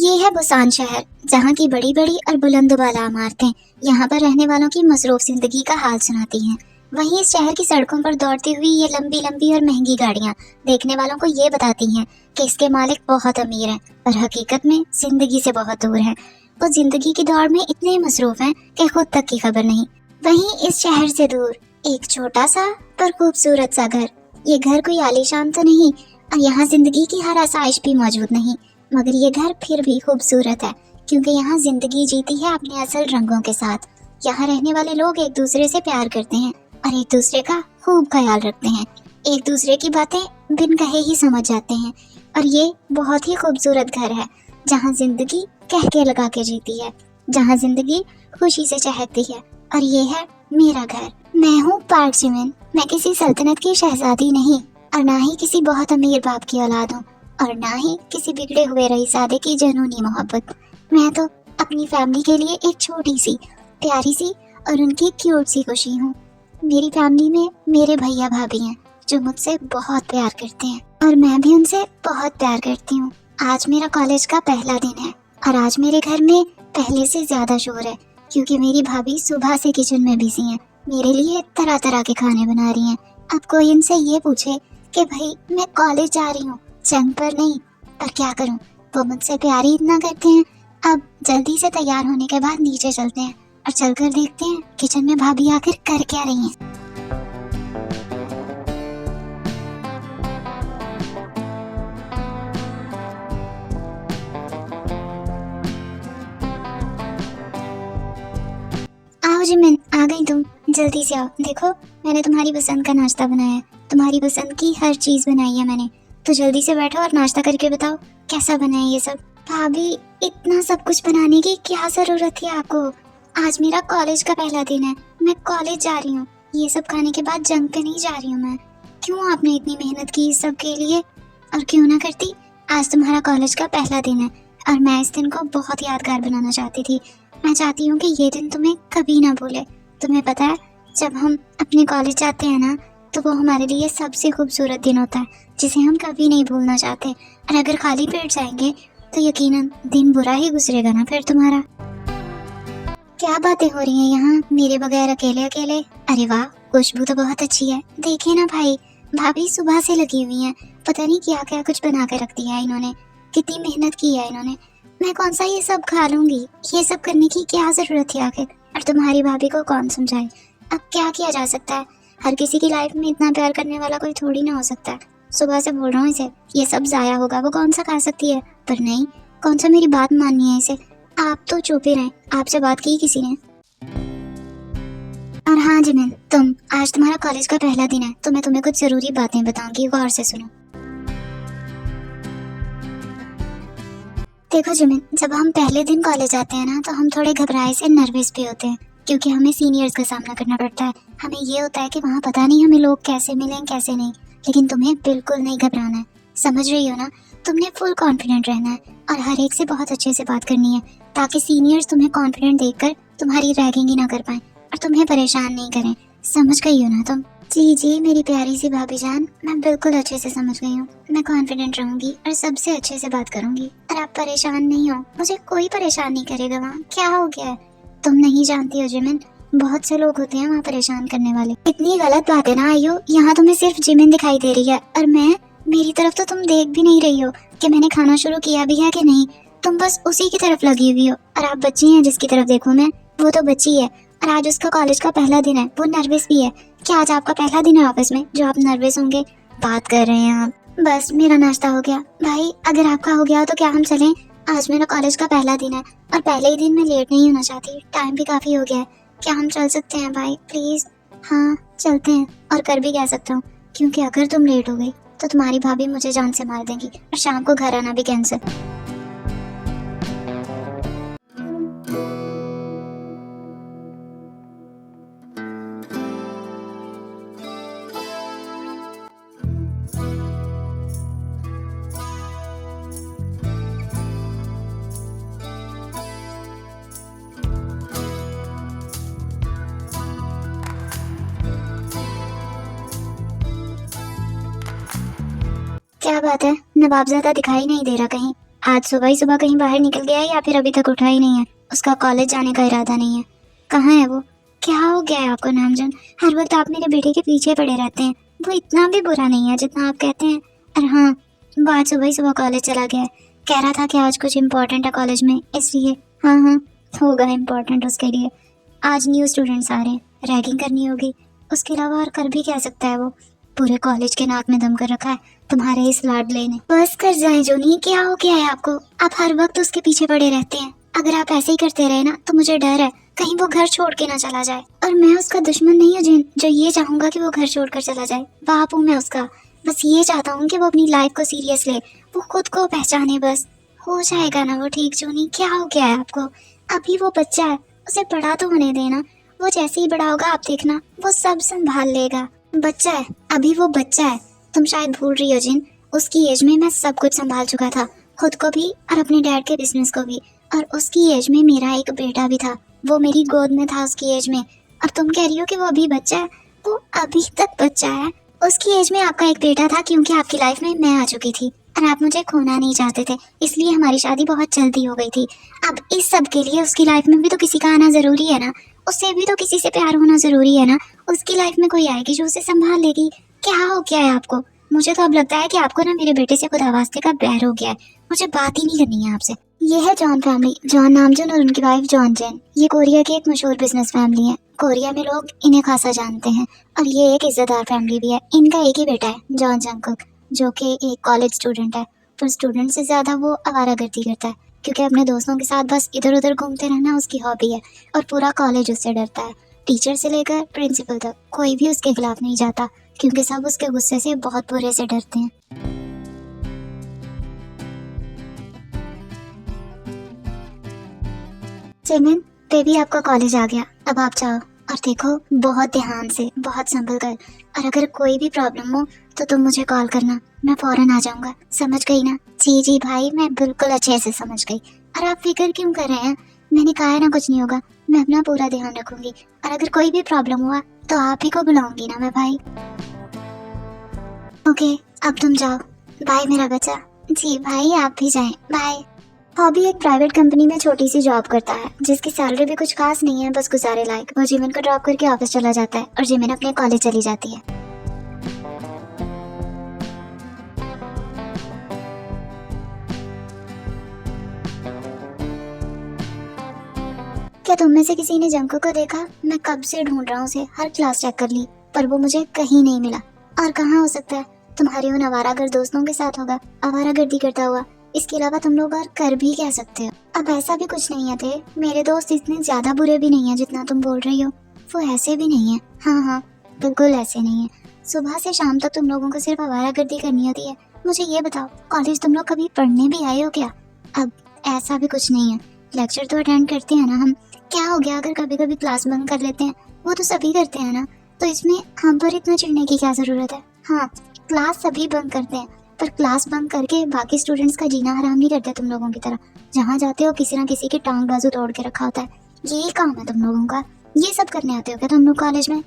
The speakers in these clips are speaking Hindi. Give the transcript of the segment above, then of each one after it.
ये है बुसान शहर, जहाँ की बड़ी बड़ी और बुलंद-बाला इमारतें यहाँ पर रहने वालों की मसरूफ जिंदगी का हाल सुनाती हैं। वहीं इस शहर की सड़कों पर दौड़ती हुई ये लंबी लंबी और महंगी गाड़ियाँ देखने वालों को ये बताती हैं कि इसके मालिक बहुत अमीर हैं, पर हकीकत में जिंदगी से बहुत दूर हैं। वो जिंदगी की दौड़ में इतने मसरूफ हैं कि खुद तक की खबर नहीं। वहीं इस शहर से दूर एक छोटा सा पर खूबसूरत सा घर। ये घर कोई आलीशान तो नहीं और यहाँ जिंदगी की हर आसाइश भी मौजूद नहीं, मगर ये घर फिर भी खूबसूरत है क्योंकि यहाँ जिंदगी जीती है अपने असल रंगों के साथ। यहाँ रहने वाले लोग एक दूसरे से प्यार करते हैं और एक दूसरे का खूब ख्याल रखते हैं। एक दूसरे की बातें बिन कहे ही समझ जाते हैं। और ये बहुत ही खूबसूरत घर है जहाँ जिंदगी कह के लगा के जीती है, जहाँ जिंदगी खुशी से चहकती है। और ये है मेरा घर। मैं हूँ पार्क जिमिन। मैं किसी सल्तनत की शहजादी नहीं और ना ही किसी बहुत अमीर बाप की औलाद हूँ और ना ही किसी बिगड़े हुए रईसादे की जुनूनी मोहब्बत। मैं तो अपनी फैमिली के लिए एक छोटी सी प्यारी सी और उनकी क्यूट सी खुशी हूँ। मेरी फैमिली में मेरे भैया भाभी हैं जो मुझसे बहुत प्यार करते हैं और मैं भी उनसे बहुत प्यार करती हूँ। आज मेरा कॉलेज का पहला दिन है और आज मेरे घर में पहले से ज्यादा शोर है क्योंकि मेरी भाभी सुबह से किचन में बिजी हैं, मेरे लिए तरह तरह के खाने बना रही हैं। अब कोई इनसे ये पूछे कि भाई मैं कॉलेज जा रही हूँ, जंग पर नहीं, पर क्या करूँ, वो मुझसे प्यार ही इतना करते हैं। अब जल्दी से तैयार होने के बाद नीचे चलते हैं और चलकर देखते हैं किचन में भाभी आखिर कर क्या रही हैं। आओ जिमिन, आ गई तुम, जल्दी से आओ। देखो मैंने तुम्हारी पसंद का नाश्ता बनाया है, तुम्हारी पसंद की हर चीज बनाई है मैंने। तो जल्दी से बैठो और नाश्ता करके बताओ कैसा बना है ये सब। भाभी, इतना सब कुछ बनाने की क्या जरूरत थी आपको? आज मेरा कॉलेज का पहला दिन है, मैं कॉलेज जा रही हूँ। ये सब खाने के बाद जंग पे नहीं जा रही हूँ मैं। क्यों आपने इतनी मेहनत की इस सब के लिए? और क्यों ना करती, आज तुम्हारा कॉलेज का पहला दिन है और मैं इस दिन को बहुत यादगार बनाना चाहती थी। मैं चाहती हूँ कि ये दिन तुम्हें कभी ना भूले। तुम्हें पता है, जब हम अपने कॉलेज जाते हैं ना, तो वो हमारे लिए सबसे खूबसूरत दिन होता है जिसे हम कभी नहीं भूलना चाहते। और अगर खाली पेट जाएंगे तो यकीनन दिन बुरा ही गुजरेगा ना फिर तुम्हारा। क्या बातें हो रही हैं यहाँ मेरे बगैर अकेले अकेले? अरे वाह, खुशबू तो बहुत अच्छी है। देखिए ना भाई, भाभी सुबह से लगी हुई हैं, पता नहीं क्या क्या कुछ बना कर रख दिया है इन्होंने। कितनी मेहनत की है इन्होंने। मैं कौन सा ये सब खा लूंगी? ये सब करने की क्या जरूरत थी आखिर? और तुम्हारी भाभी को कौन समझाए? अब क्या किया जा सकता है? हर किसी की लाइफ में इतना प्यार करने वाला कोई थोड़ी ना हो सकता है। सुबह से बोल रहा हूँ इसे ये सब जाया होगा, वो कौन सा खा सकती है? पर नहीं, कौन सा मेरी बात माननी है इसे। आप तो चुप ही रहे, आपसे बात की किसी ने? और हाँ जिमिन, तुम, आज तुम्हारा कॉलेज का पहला दिन है तो मैं तुम्हें कुछ जरूरी बातें बताऊंगी, गौर से सुनो। देखो जिमिन, जब हम पहले दिन कॉलेज आते हैं ना, तो हम थोड़े घबराए से नर्वस भी होते हैं क्योंकि हमें सीनियर्स का सामना करना पड़ता है। हमें ये होता है कि वहाँ पता नहीं हमें लोग कैसे मिलें कैसे नहीं। लेकिन तुम्हें बिल्कुल नहीं घबराना है, समझ रही हो ना? तुमने फुल कॉन्फिडेंट रहना है और हर एक से बहुत अच्छे से बात करनी है ताकि सीनियर्स तुम्हें कॉन्फिडेंट देखकर तुम्हारी रैगिंग ही ना कर पाए और तुम्हें परेशान नहीं करें। समझ गई हो ना तुम? जी जी मेरी प्यारी सी भाभी जान, मैं बिल्कुल अच्छे से समझ गई हूँ। मैं कॉन्फिडेंट रहूंगी और सबसे अच्छे से बात करूंगी और आप परेशान नहीं हो, मुझे कोई परेशान नहीं करेगा। वहाँ क्या हो गया है? तुम नहीं जानती हो जिमिन, बहुत से लोग होते हैं वहाँ परेशान करने वाले। इतनी गलत बात है ना आयु, यहाँ तुम्हें सिर्फ जिमिन दिखाई दे रही है और मैं, मेरी तरफ तो तुम देख भी नहीं रही हो कि मैंने खाना शुरू किया भी है कि नहीं। तुम बस उसी की तरफ लगी हुई हो और आप बच्ची हैं जिसकी तरफ देखूं मैं, वो तो बच्ची है और आज उसका कॉलेज का पहला दिन है, वो नर्वस भी है। क्या आज आपका पहला दिन है ऑफिस में जो आप नर्वस होंगे? बात कर रहे हैं आप। बस मेरा नाश्ता हो गया भाई, अगर आपका हो गया तो क्या हम चलें? आज मेरा कॉलेज का पहला दिन है और पहले ही दिन मैं लेट नहीं होना चाहती, टाइम भी काफी हो गया है। क्या हम चल सकते हैं भाई प्लीज? हाँ चलते हैं, और कर भी कह सकता हूँ क्योंकि अगर तुम लेट हो गई तो तुम्हारी भाभी मुझे जान से मार देंगी और शाम को घर आना भी कैंसिल। क्या बात है, नवाबजादा दिखाई नहीं दे रहा कहीं? आज सुबह ही सुबह कहीं बाहर निकल गया है या फिर अभी तक उठा ही नहीं है? उसका कॉलेज जाने का इरादा नहीं है। कहाँ है वो? क्या हो गया है आपको नामजन? हर वक्त आप मेरे बेटे के पीछे पड़े रहते हैं। वो इतना भी बुरा नहीं है जितना आप कहते हैं। और हाँ, वो आज सुबह ही सुबह कॉलेज चला गया है। कह रहा था कि आज कुछ इम्पोर्टेंट है कॉलेज में, इसलिए। हाँ हाँ, होगा इम्पोर्टेंट उसके लिए। आज न्यू स्टूडेंट्स आ रहे हैं, रैगिंग करनी होगी। उसके अलावा और कर भी क्या सकता है वो? पूरे कॉलेज के नाक में दम कर रखा है तुम्हारे इस लाडले ने। बस कर जाए जोनी, क्या हो गया है आपको? आप हर वक्त उसके पीछे पड़े रहते हैं। अगर आप ऐसे ही करते रहे ना तो मुझे डर है कहीं वो घर छोड़ के ना चला जाए। और मैं उसका दुश्मन नहीं हूँ जिन जो ये चाहूंगा कि वो घर छोड़कर चला जाए। बाप हूँ मैं उसका। बस ये चाहता हूँ कि वो अपनी लाइफ को सीरियस ले, वो खुद को पहचाने। बस हो जाएगा ना वो ठीक। जोनी, क्या हो गया है आपको? अभी वो बच्चा है, उसे बड़ा तो होने देना। वो जैसे ही बड़ा होगा आप देखना, वो सब संभाल लेगा। बच्चा है, अभी वो बच्चा है। तुम शायद भूल रही हो जिन, उसकी एज में मैं सब कुछ संभाल चुका था, खुद को भी और अपने डैड के बिजनेस को भी। और उसकी एज में मेरा एक बेटा भी था, वो मेरी गोद में था उसकी एज में। और तुम कह रही हो कि वो अभी बच्चा है? वो अभी तक बच्चा है। उसकी एज में आपका एक बेटा था क्योंकि आपकी लाइफ में मैं आ चुकी थी और आप मुझे खोना नहीं चाहते थे, इसलिए हमारी शादी बहुत जल्दी हो गई थी। अब इस सब के लिए उसकी लाइफ में भी तो किसी का आना जरूरी है ना, उससे भी तो किसी से प्यार होना जरूरी है ना। उसकी लाइफ में कोई आएगी जो उसे संभाल लेगी। क्या हो गया है आपको? मुझे तो अब लगता है कि आपको ना मेरे बेटे से खुदा वास्ते का बैर हो गया है। मुझे बात ही नहीं करनी है आपसे। ये है जॉन फैमिली, जॉन नामजन और उनकी वाइफ जॉन जैन। ये कोरिया की एक मशहूर बिजनेस फैमिली है। कोरिया में लोग इन्हें खासा जानते हैं और ये एक इज्जतदार फैमिली भी है। इनका एक ही बेटा है, जॉन जंकुक, जो कि एक कॉलेज स्टूडेंट है। पर स्टूडेंट से ज्यादा वो आवारागर्दी करता है क्योंकि अपने दोस्तों के साथ बस इधर उधर घूमते रहना उसकी हॉबी है। और पूरा कॉलेज उससे डरता है। टीचर से लेकर प्रिंसिपल तक कोई भी उसके खिलाफ नहीं जाता क्योंकि सब उसके गुस्से से बहुत बुरे से डरते हैं। जिमिन, बेबी आपका कॉलेज आ गया, अब आप जाओ। और देखो, बहुत ध्यान से, बहुत संभल कर। और अगर कोई भी प्रॉब्लम हो तो तुम मुझे कॉल करना, मैं फौरन आ जाऊंगा। समझ गई ना? जी जी भाई, मैं बिल्कुल अच्छे से समझ गई। और आप फिक्र क्यों कर रहे हैं? मैंने कहा है ना कुछ नहीं होगा। मैं अपना पूरा ध्यान रखूंगी और अगर कोई भी प्रॉब्लम हुआ तो आप ही को बुलाऊंगी ना मैं भाई। ओके, अब तुम जाओ। बाय मेरा बच्चा। जी भाई, आप भी जाएं। बाय। हॉबी एक प्राइवेट कंपनी में छोटी सी जॉब करता है जिसकी सैलरी भी कुछ खास नहीं है, बस गुजारे लायक। वो जिमिन को ड्रॉप करके ऑफिस चला जाता है और जिमिन अपने कॉलेज चली जाती है। क्या तुम में से किसी ने जंको को देखा? मैं कब से ढूंढ रहा हूँ उसे, हर क्लास चेक कर ली पर वो मुझे कहीं नहीं मिला। और कहाँ हो सकता है? तुम्हारे उन आवारागर्द दोस्तों के साथ होगा, आवारागर्दी करता हुआ। इसके अलावा तुम लोग और कर भी कह सकते हो। अब ऐसा भी कुछ नहीं है थे, मेरे दोस्त इतने ज्यादा बुरे भी नहीं है जितना तुम बोल रही हो। वो ऐसे भी नहीं है। हाँ हाँ, बिल्कुल ऐसे नहीं है। सुबह से शाम तक तुम लोगों को सिर्फ आवारागर्दी करनी होती है। मुझे ये बताओ, कॉलेज तुम लोग कभी पढ़ने भी आए हो क्या? अब ऐसा भी कुछ नहीं है, लेक्चर तो अटेंड करते हैं ना हम। क्या हो गया अगर कभी कभी क्लास बंक कर लेते हैं? वो तो सभी करते हैं ना, तो इसमें हम पर इतना चिढ़ने की क्या जरूरत है? हाँ, क्लास सभी बंक करते हैं पर क्लास बंक करके बाकी स्टूडेंट्स का जीना हराम नहीं करते तुम लोगों की तरह। जहाँ जाते हो किसी ना किसी की टांग बाजू तोड़ के रखा होता है। यही काम है तुम लोगों का। ये सब करने आते हो क्या तुम लोग कॉलेज में?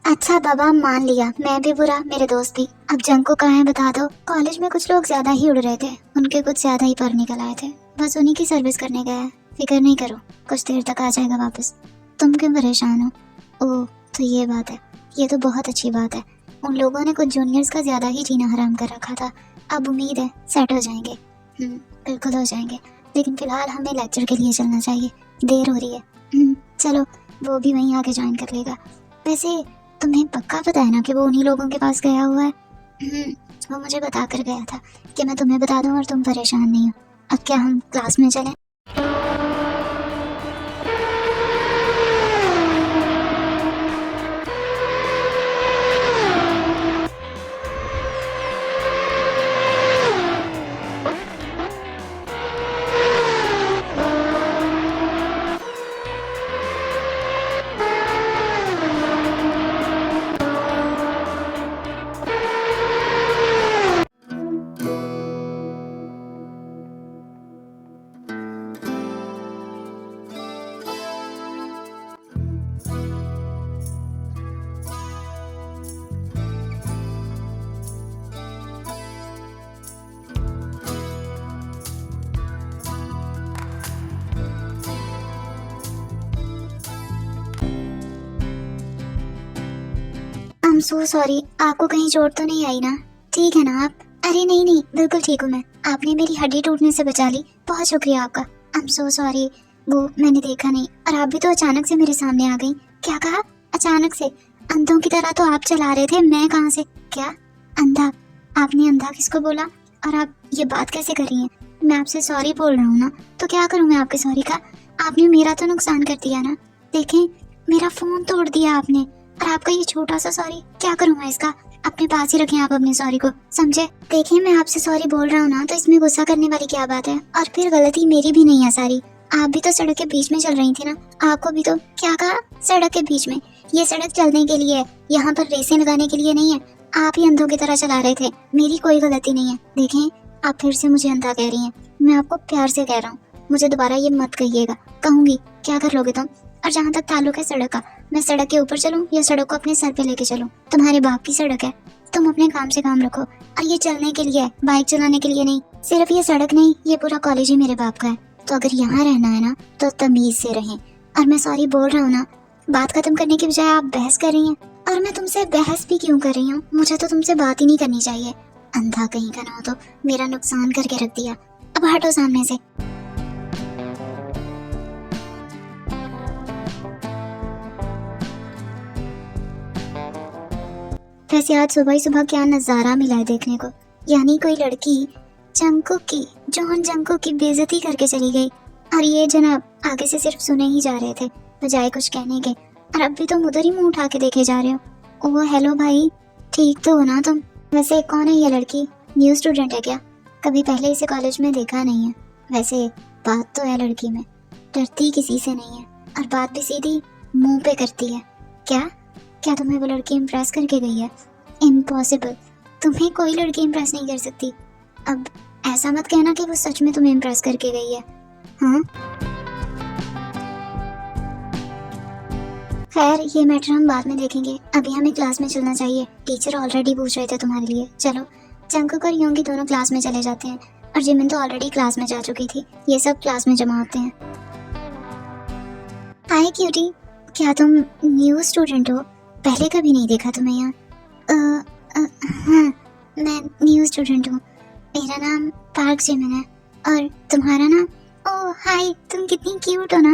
अच्छा बाबा, मान लिया, मैं भी बुरा, मेरे दोस्त भी। अब जंग को कहाँ है बता दो। कॉलेज में कुछ लोग ज्यादा ही उड़ रहे थे, उनके कुछ ज्यादा ही पर निकल आए थे, बस उन्हीं की सर्विस करने गया है। फिक्र नहीं करो, कुछ देर तक आ जाएगा वापस। तुम क्यों परेशान हो? ओह, तो ये बात है। ये तो बहुत अच्छी बात है। उन लोगों ने कुछ जूनियर्स का ज्यादा ही जीना हराम कर रखा था। अब उम्मीद है सेट हो जाएंगे। बिल्कुल हो जाएंगे, लेकिन फिलहाल हमें लेक्चर के लिए चलना चाहिए, देर हो रही है। चलो, वो भी वहीं आके ज्वाइन कर लेगा। वैसे तुम्हें पक्का पता है ना कि वो उन्हीं लोगों के पास गया हुआ है? वो मुझे बता कर गया था कि मैं तुम्हें बता दूं और तुम परेशान नहीं हो। अब क्या हम क्लास में चलें? सो सॉरी, आपको कहीं चोट तो नहीं आई ना? ठीक है ना आप? अरे नहीं नहीं, बिल्कुल ठीक हूँ मैं। आपने मेरी हड्डी टूटने से बचा ली, बहुत शुक्रिया आपका। आई एम सो सॉरी, वो मैंने देखा नहीं, और आप भी तो अचानक से मेरे सामने आ गई। क्या कहा? अचानक से? अंधों की तरह तो आप चला रहे थे, मैं कहाँ से? क्या अंधा? आपने अंधा किसको बोला? और आप ये बात कैसे कर रही हैं? मैं आपसे सॉरी बोल रहा हूँ ना, तो क्या करूँ मैं आपके सॉरी का? आपने मेरा तो नुकसान कर दिया ना। देखें, मेरा फोन तोड़ दिया आपने, और आपका ये छोटा सा सॉरी, क्या करूँ मैं इसका? अपने पास ही रखें आप अपने सॉरी को, समझे? देखिए, मैं आपसे सॉरी बोल रहा हूँ ना, तो इसमें गुस्सा करने वाली क्या बात है? और फिर गलती मेरी भी नहीं है सारी। आप भी तो सड़क के बीच में चल रही थी ना, आपको भी तो। क्या कहा? सड़क के बीच में? ये सड़क चलने के लिए है, यहाँ पर रेसें लगाने के लिए नहीं है। आप ही अंधों की तरह चला रहे थे, मेरी कोई गलती नहीं है। देखें, आप फिर से मुझे अंधा कह रही हैं, मैं आपको प्यार से कह रहा हूँ, मुझे दोबारा ये मत कहिएगा। कहूंगी, क्या कर लोगे तुम? और जहाँ तक ताल्लुक है सड़क का, मैं सड़क के ऊपर चलूं या सड़क को अपने सर पे लेके चलूं? तुम्हारे बाप की सड़क है, तुम अपने काम से काम रखो। और ये चलने के लिए है, बाइक चलाने के लिए नहीं। सिर्फ ये सड़क नहीं, ये पूरा कॉलेज ही मेरे बाप का है। तो अगर यहाँ रहना है ना, तो तमीज से रहें। और मैं सॉरी बोल रहा हूँ ना, बात खत्म करने की बजाय आप बहस कर रही हैं। और मैं तुमसे बहस भी क्यों कर रही हूँ? मुझे तो तुमसे बात ही नहीं करनी चाहिए। अंधा कहीं का ना हो तो मेरा नुकसान करके रख दिया। अब हटो सामने से। वैसे आज सुबह ही सुबह क्या नजारा मिला है देखने को। यानी कोई लड़की जंगकुक की, जॉन जंगकुक की बेइज्जती करके चली गई, और ये जनाब आगे से सिर्फ सुने ही जा रहे थे बजाय कुछ कहने के। और अब भी तुम उधर ही मुंह उठा के देखे जा रहे हो। ओह हेलो भाई, ठीक तो हो ना तुम? वैसे कौन है ये लड़की? न्यू स्टूडेंट है क्या? कभी पहले इसे कॉलेज में देखा नहीं है। वैसे बात तो है लड़की में, डरती किसी से नहीं है, और बात भी सीधी मुंह पे करती है। क्या तुम्हें वो लड़की इम्प्रेस करके गई है? इम्पॉसिबल, तुम्हें कोई लड़की इम्प्रेस नहीं कर सकती। अब ऐसा मत कहना कि वो सच में तुम्हें इम्प्रेस करके गई है। हाँ, खैर ये मैटर हम बाद में देखेंगे, अभी हमें क्लास में चलना चाहिए। टीचर ऑलरेडी पूछ रहे थे तुम्हारे लिए। चलो, जंगकुक और योंगी दोनों क्लास में चले जाते हैं, और जिमिन तो ऑलरेडी क्लास में जा चुकी थी। ये सब क्लास में जमा होते हैं। हाय क्यूटी, क्या तुम न्यू स्टूडेंट हो? पहले कभी नहीं देखा तुम्हें यहाँ। हाँ, मैं न्यू स्टूडेंट हूँ। मेरा नाम पार्क जिमिन है, और तुम्हारा नाम? ओह हाय, तुम कितनी क्यूट हो ना।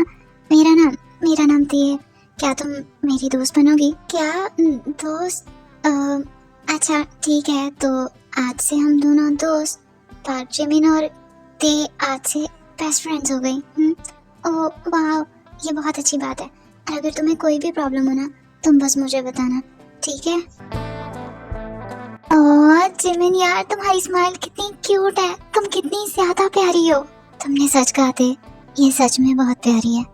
मेरा नाम ते है। क्या तुम मेरी दोस्त बनोगी? क्या दोस्त? अच्छा ठीक है, तो आज से हम दोनों दोस्त, पार्क जिमिन और ते आज से बेस्ट फ्रेंड्स हो गई। ओह वाह, ये बहुत अच्छी बात है। और अगर तुम्हें कोई भी प्रॉब्लम हो ना, तुम बस मुझे बताना, ठीक है? ओह जिमिन यार, तुम्हारी स्माइल कितनी क्यूट है, तुम कितनी ज्यादा प्यारी हो। तुमने सच कहा थे, ये सच में बहुत प्यारी है।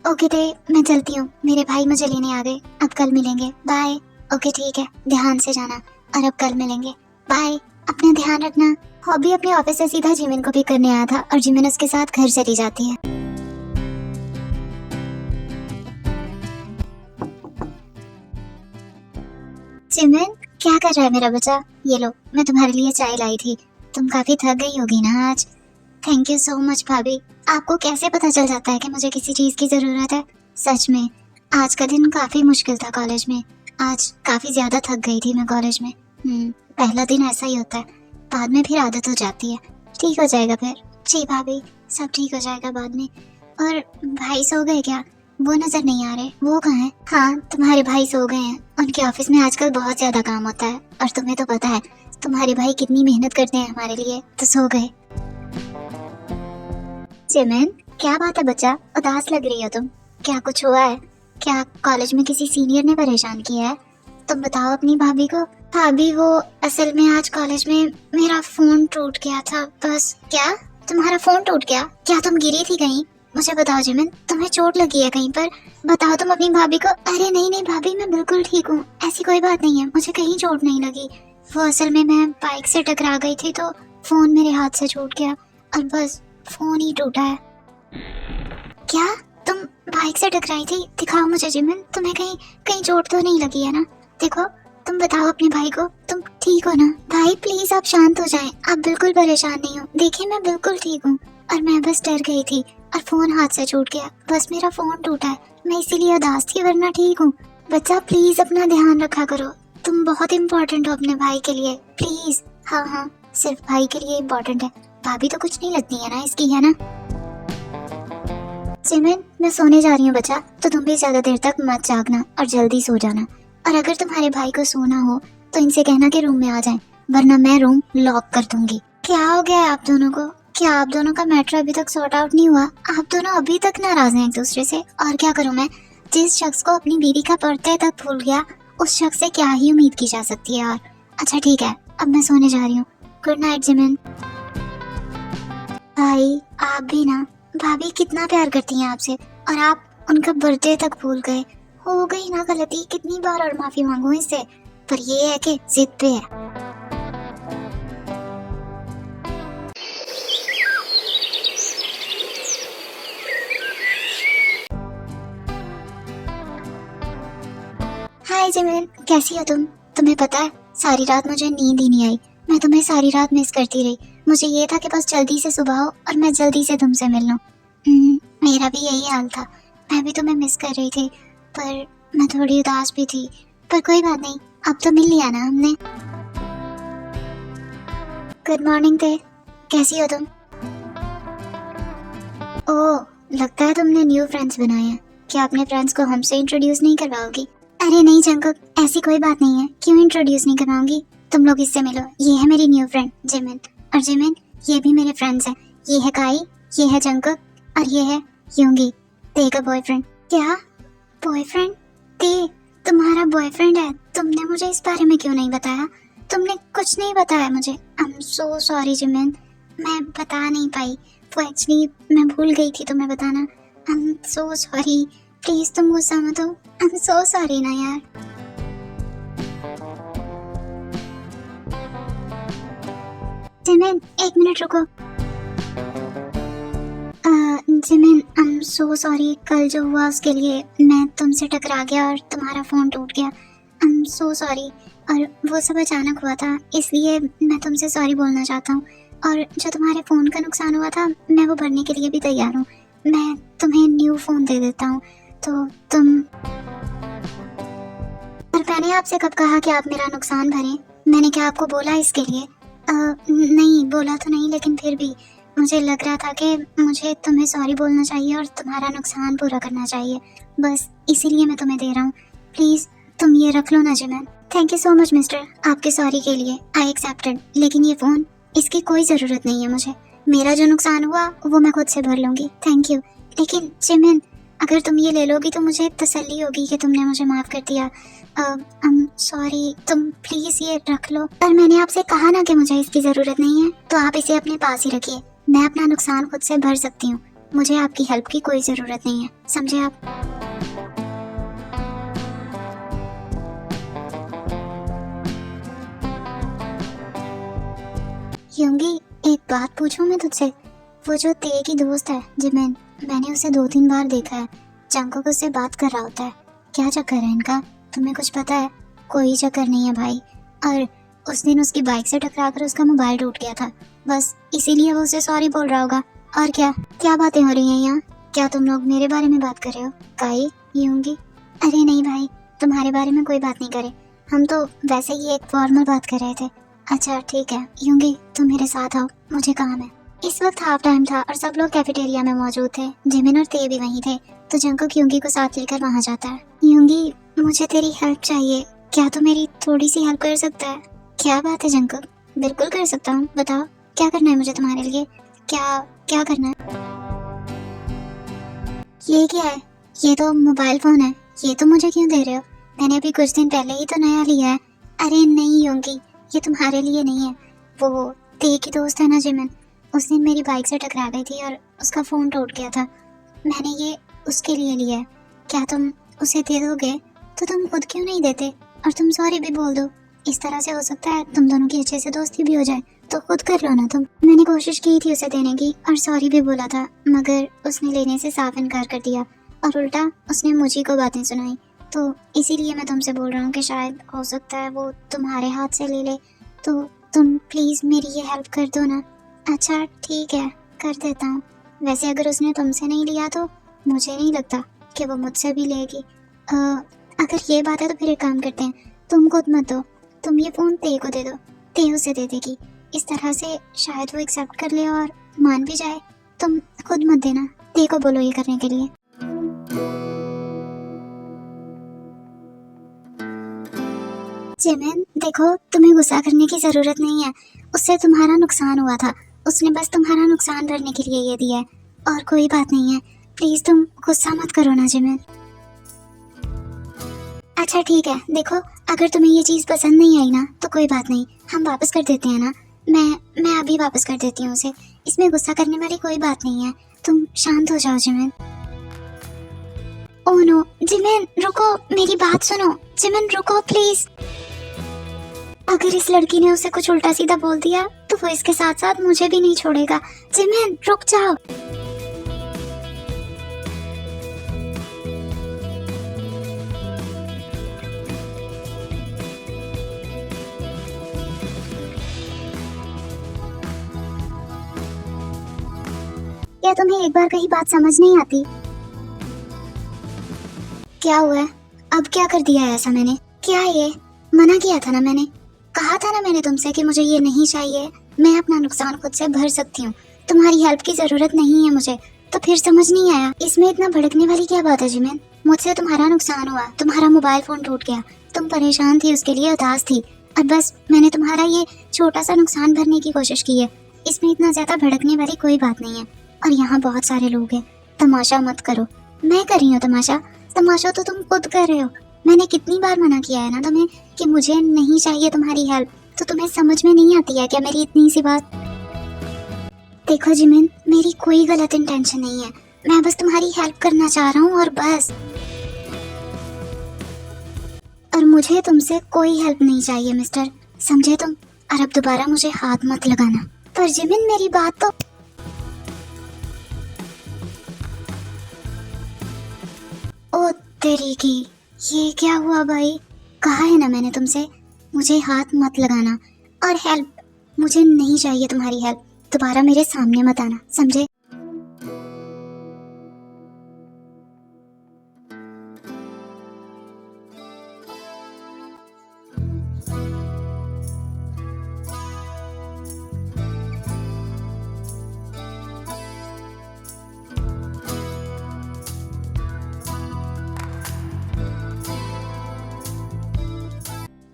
ओके ते, मैं चलती हूँ, मेरे भाई मुझे लेने आ गए। अब कल मिलेंगे, बाय। ओके ठीक है, ध्यान से जाना, और अब कल मिलेंगे, बाय। अपना ध्यान रखना। हॉबी अपने ऑफिस से सीधा जिमिन को पिक करने आया था, और जिमिन उसके साथ घर चली जाती है। जिमिन, क्या कर रहा है मेरा बच्चा? ये लो, मैं तुम्हारे लिए चाय लाई थी। तुम काफी थक गई होगी ना आज। थैंक यू सो मच भाभी। आपको कैसे पता चल जाता है कि मुझे किसी चीज की जरूरत है? सच में आज का दिन काफी मुश्किल था कॉलेज में। आज काफी ज्यादा थक गई थी मैं कॉलेज में। पहला दिन ऐसा ही होता है, बाद में फिर आदत हो जाती है। ठीक हो जाएगा फिर। जी भाभी, सब ठीक हो जाएगा बाद में। और भाई सो गए क्या? वो नजर नहीं आ रहे, वो कहाँ हैं? हाँ, तुम्हारे भाई सो गए हैं। उनके ऑफिस में आजकल बहुत ज्यादा काम होता है, और तुम्हें तो पता है तुम्हारे भाई कितनी मेहनत करते हैं हमारे लिए, तो सो गए। जिमिन, क्या बात है बच्चा, उदास लग रही हो तुम? क्या कुछ हुआ है? क्या कॉलेज में किसी सीनियर ने परेशान किया है? तुम बताओ अपनी भाभी को। भाभी, वो असल में आज कॉलेज में मेरा फोन टूट गया था बस। क्या? तुम्हारा फोन टूट गया? क्या तुम गिरी थी कहीं? मुझे बताओ जिमिन, तुम्हें चोट लगी है कहीं पर? बताओ तुम अपनी भाभी को। अरे नहीं नहीं भाभी, मैं बिल्कुल ठीक हूँ, ऐसी कोई बात नहीं है, मुझे कहीं चोट नहीं लगी। वो असल में मैं बाइक से टकरा गई थी, तो फोन मेरे हाथ से छूट गया, और बस फोन ही टूटा है। क्या तुम बाइक से टकराई थी? दिखाओ मुझे जिमिन, तुम्हें कहीं कहीं चोट तो नहीं लगी है ना? देखो, तुम बताओ अपने भाई को, तुम ठीक हो ना? भाई प्लीज आप शांत हो जाएं, आप बिल्कुल परेशान नहीं हो। देखिए मैं बिल्कुल ठीक हूँ, और मैं बस डर गई थी, और फोन हाथ से छूट गया। बस मेरा फोन टूटा है, मैं इसीलिए उदास थी, वरना ठीक हूँ। बच्चा प्लीज अपना ध्यान रखा करो, तुम बहुत इम्पोर्टेंट हो अपने भाई के लिए, प्लीज। हाँ हाँ, सिर्फ भाई के लिए इम्पोर्टेंट है, भाभी तो कुछ नहीं लगती है ना इसकी, है ना। सिमरन, मैं सोने जा रही हूँ बच्चा, तो तुम भी ज्यादा देर तक मत जागना और जल्दी सो जाना। और अगर तुम्हारे भाई को सोना हो तो इनसे कहना कि रूम में आ जाएं, वरना मैं रूम लॉक कर दूंगी। क्या हो गया है आप दोनों को? क्या आप दोनों का मैटर अभी तक सॉर्ट आउट नहीं हुआ? आप दोनों अभी तक नाराज हैं एक दूसरे से? और क्या करूं मैं, जिस शख्स को अपनी बीवी का परिचय तक भूल गया, उस शख्स से क्या ही उम्मीद की जा सकती है यार। अच्छा ठीक है, अब मैं सोने जा रही हूँ। Good night Jimin. भाई आप भी ना, भाभी कितना प्यार करती हैं आपसे, और आप उनका बर्थडे तक भूल गए। हो गई ना गलती, कितनी बार और माफी मांगू इससे, पर ये है कि जिद पे है। हाय जिमिन, कैसी हो तुम? तुम्हें पता है सारी रात मुझे नींद ही नहीं आई, मैं तुम्हें सारी रात मिस करती रही। मुझे ये था कि बस जल्दी से सुबह हो और मैं जल्दी से तुमसे मिल लूं। मेरा भी यही हाल था, मैं भी तुम्हें मिस कर रही थी, पर मैं थोड़ी उदास भी थी। पर कोई बात नहीं, अब तो मिल लिया ना हमने। गुड मॉर्निंग ते, कैसी हो तुम? ओह, लगता है तुमने न्यू फ्रेंड्स बनाए हैं। क्या अपने फ्रेंड्स को हमसे इंट्रोड्यूस नहीं करवाओगी? अरे नहीं जंकुक, ऐसी कोई बात नहीं है, क्यों इंट्रोड्यूस नहीं करवाऊंगी। तुम लोग इससे मिलो, ये है मेरी न्यू फ्रेंड जिमिन। और जिमिन, ये भी मेरे फ्रेंड्स हैं। ये है काई, ये है जंकुक, और ये है यूंगी, ते का बॉयफ्रेंड। क्या बॉयफ्रेंड? ते तुम्हारा बॉयफ्रेंड है? तुमने मुझे इस बारे में क्यों नहीं बताया? तुमने कुछ नहीं बताया मुझे। I am so sorry Jimin, मैं बता नहीं पाई, वो एक्चुअली मैं भूल गई थी तुम्हें बताना। I am so sorry, please तुम गुस्सा मत हो। आई एम सो सॉरी ना यार। जिमिन एक मिनट रुको। Jimin I am so sorry, कल जो हुआ उसके लिए मैं तुमसे टकरा गया और तुम्हारा फोन टूट गया। आई एम सो सॉरी, और वो सब अचानक हुआ था, इसलिए मैं तुमसे सॉरी बोलना चाहता हूँ। और जो तुम्हारे फ़ोन का नुकसान हुआ था, मैं वो भरने के लिए भी तैयार हूँ। मैं तुम्हें न्यू फ़ोन दे देता हूँ, तो तुम। पर मैंने आपसे कब कहा कि आप मेरा नुकसान भरें? मैंने क्या आपको बोला इसके लिए? नहीं बोला तो नहीं, लेकिन फिर भी मुझे लग रहा था कि मुझे तुम्हें सॉरी बोलना चाहिए और तुम्हारा नुकसान पूरा करना चाहिए, बस इसीलिए मैं तुम्हें दे रहा हूँ। प्लीज़ तुम ये रख लो ना Jimin. Thank you so much mister, आपके सॉरी के लिए आई एक्सेप्टेड, लेकिन ये फ़ोन, इसकी कोई ज़रूरत नहीं है मुझे। मेरा जो नुकसान हुआ वो मैं खुद से भर लूँगी, थैंक यू। लेकिन जिमिन, अगर तुम ये ले लोगी तो मुझे तसल्ली होगी कि तुमने मुझे माफ़ कर दिया। सॉरी, तुम प्लीज़ ये रख लो। पर मैंने आपसे कहा ना कि मुझे इसकी ज़रूरत नहीं है, तो आप इसे अपने पास ही रखिए। मैं अपना नुकसान खुद से भर सकती हूँ, मुझे आपकी हेल्प की कोई ज़रूरत नहीं है, समझे आप? यूंगी, एक बात पूछूं मैं तुझसे? वो जो ते की दोस्त है जिमिन, मैंने उसे 2-3 बार देखा है, जंकुक उससे बात कर रहा होता है। क्या चक्कर है इनका, तुम्हें कुछ पता है? कोई चक्कर नहीं है भाई। और उस दिन उसकी बाइक से टकरा कर उसका मोबाइल टूट गया था, बस इसीलिए वो उसे सॉरी बोल रहा होगा। और क्या क्या बातें हो रही हैं यहाँ? क्या तुम लोग मेरे बारे में बात कर रहे हो? काई, यूंगी? अरे नहीं भाई, तुम्हारे बारे में कोई बात नहीं करे, हम तो वैसे ही एक फॉर्मल बात कर रहे थे। अच्छा ठीक है यूंगी, तुम मेरे साथ आओ, मुझे काम है। इस वक्त हाफ टाइम था और सब लोग कैफेटेरिया में मौजूद थे। जिमिन और ते भी वहीं थे, तो जंकुक यूंगी को साथ लेकर वहां जाता है। यूंगी, मुझे तेरी हेल्प चाहिए, क्या तू मेरी थोड़ी सी हेल्प कर सकता है? क्या बात है जंकुक, बिल्कुल कर सकता हूँ, बताओ क्या करना है मुझे तुम्हारे लिए? क्या क्या करना है? ये क्या है? ये तो मोबाइल फोन है, ये तो मुझे क्यों दे रहे हो? मैंने अभी कुछ दिन पहले ही तो नया लिया है। अरे नहीं यूंगी, ये तुम्हारे लिए नहीं है, वो ते की दोस्त है ना जिमिन, उस दिन मेरी बाइक से टकरा गई थी और उसका फ़ोन टूट गया था, मैंने ये उसके लिए लिया है। क्या तुम उसे दे दोगे? तो तुम खुद क्यों नहीं देते? और तुम सॉरी भी बोल दो, इस तरह से हो सकता है तुम दोनों की अच्छे से दोस्ती भी हो जाए, तो खुद कर लो ना तुम। मैंने कोशिश की थी उसे देने की और सॉरी भी बोला था, मगर उसने लेने से साफ इनकार कर दिया और उल्टा उसने मुझे को बातें सुनाई। तो इसीलिए मैं तुमसे बोल रहा हूँ कि शायद हो सकता है वो तुम्हारे हाथ से ले ले, तो तुम प्लीज़ मेरी ये हेल्प कर दो ना। अच्छा ठीक है, कर देता हूँ, वैसे अगर उसने तुमसे नहीं लिया तो मुझे नहीं लगता कि वो मुझसे भी लेगी। अगर ये बात है तो फिर एक काम करते हैं, तुम खुद मत दो, तुम ये फ़ोन ते को दे दो, ते उसे दे देगी। इस तरह से शायद वो एक्सेप्ट कर ले और मान भी जाए। तुम खुद मत देना, ते को बोलो ये करने के लिए। जिमिन देखो, तुम्हें गुस्सा करने की ज़रूरत नहीं है, उससे तुम्हारा नुकसान हुआ था, उसने बस तुम्हारा नुकसान भरने के लिए ये दिया है, और कोई बात नहीं है। प्लीज़ तुम गुस्सा मत करो ना जिमिन। अच्छा ठीक है, देखो अगर तुम्हें ये चीज़ पसंद नहीं आई ना तो कोई बात नहीं, हम वापस कर देते हैं ना। मैं अभी वापस कर देती हूँ उसे, इसमें गुस्सा करने वाली कोई बात नहीं है। तुम शांत हो जाओ जिमिन। ओह नो जिमिन रुको, मेरी बात सुनो। जिमिन रुको प्लीज। अगर इस लड़की ने उसे कुछ उल्टा सीधा बोल दिया तो वो इसके साथ साथ मुझे भी नहीं छोड़ेगा। जिमिन रुक जाओ। क्या तुम्हें एक बार कही बात समझ नहीं आती? क्या हुआ है? अब क्या कर दिया है ऐसा मैंने? क्या ये? मना किया था ना मैंने, कहा था ना मैंने तुमसे कि मुझे ये नहीं चाहिए, मैं अपना नुकसान खुद से भर सकती हूँ, तुम्हारी हेल्प की जरूरत नहीं है मुझे। तो फिर समझ नहीं आया, इसमें इतना भड़कने वाली क्या बात है जिमिन? मुझसे तुम्हारा नुकसान हुआ, तुम्हारा मोबाइल फोन टूट गया, तुम परेशान थी, उसके लिए उदास थी, और बस मैंने तुम्हारा ये छोटा सा नुकसान भरने की कोशिश की है। इसमें इतना ज्यादा भड़कने वाली कोई बात नहीं है। और यहाँ बहुत सारे लोग हैं, तमाशा मत करो। मैं कर रही हूँ तमाशा? तमाशा तो तुम खुद कर रहे हो। मैंने कितनी बार मना किया है ना तुम्हें कि मुझे नहीं चाहिए तुम्हारी हेल्प, तो तुम्हें समझ में नहीं आती है क्या मेरी इतनी सी बात? देखो जिमिन, मेरी कोई गलत इंटेंशन नहीं है, मैं बस तुम्हारी हेल्प करना चाह रहा हूँ और बस। और मुझे तुमसे कोई हेल्प नहीं चाहिए मिस्टर, समझे तुम? और अब दोबारा मुझे हाथ मत लगाना। पर जिमिन मेरी बात तो। ओ तेरी की, ये क्या हुआ भाई? कहा है ना मैंने तुमसे मुझे हाथ मत लगाना, और हेल्प मुझे नहीं चाहिए तुम्हारी हेल्प, दोबारा मेरे सामने मत आना, समझे?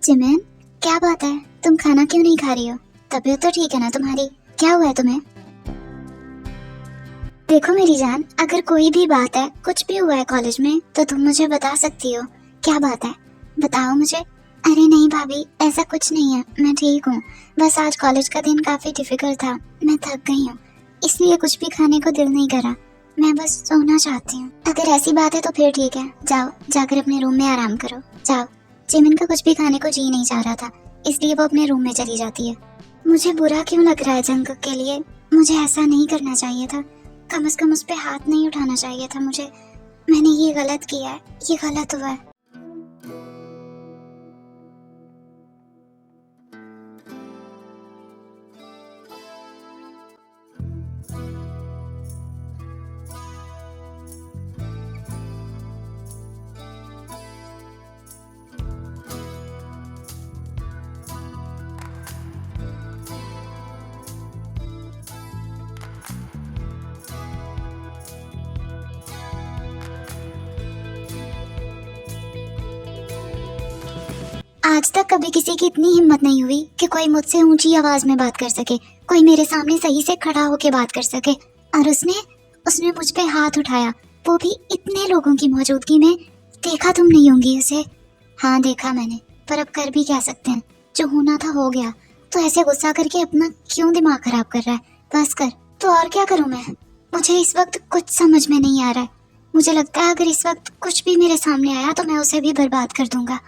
जिमिन क्या बात है, तुम खाना क्यों नहीं खा रही हो? तबीयत तो ठीक है ना तुम्हारी? क्या हुआ है तुम्हें? देखो मेरी जान, अगर कोई भी बात है, कुछ भी हुआ है कॉलेज में, तो तुम मुझे बता सकती हो। क्या बात है बताओ मुझे। अरे नहीं भाभी, ऐसा कुछ नहीं है, मैं ठीक हूँ, बस आज कॉलेज का दिन काफी डिफिकल्ट था, मैं थक गई हूँ, इसलिए कुछ भी खाने को दिल नहीं करा, मैं बस सोना चाहती हूँ। अगर ऐसी बात है तो फिर ठीक है, जाओ जाकर अपने रूम में आराम करो, जाओ। जिमिन का कुछ भी खाने को जी नहीं चाह रहा था, इसलिए वो अपने रूम में चली जाती है। मुझे बुरा क्यों लग रहा है जंगकुक के लिए? मुझे ऐसा नहीं करना चाहिए था, कम से कम उस पे हाथ नहीं उठाना चाहिए था मुझे। मैंने ये गलत किया है, ये गलत हुआ है। आज तक कभी किसी की इतनी हिम्मत नहीं हुई कि कोई मुझसे ऊंची आवाज में बात कर सके, कोई मेरे सामने सही से खड़ा होकर बात कर सके। और उसने उसने मुझ पे हाथ उठाया, वो भी इतने लोगों की मौजूदगी में। देखा तुम नहीं होंगी उसे? हाँ देखा मैंने, पर अब कर भी क्या सकते हैं, जो होना था हो गया। तो ऐसे गुस्सा करके अपना क्यों दिमाग खराब कर रहा है? बस कर। तो और क्या करूं मैं? मुझे इस वक्त कुछ समझ में नहीं आ रहा है। मुझे लगता है अगर इस वक्त कुछ भी मेरे सामने आया तो मैं उसे भी बर्बाद कर दूंगा।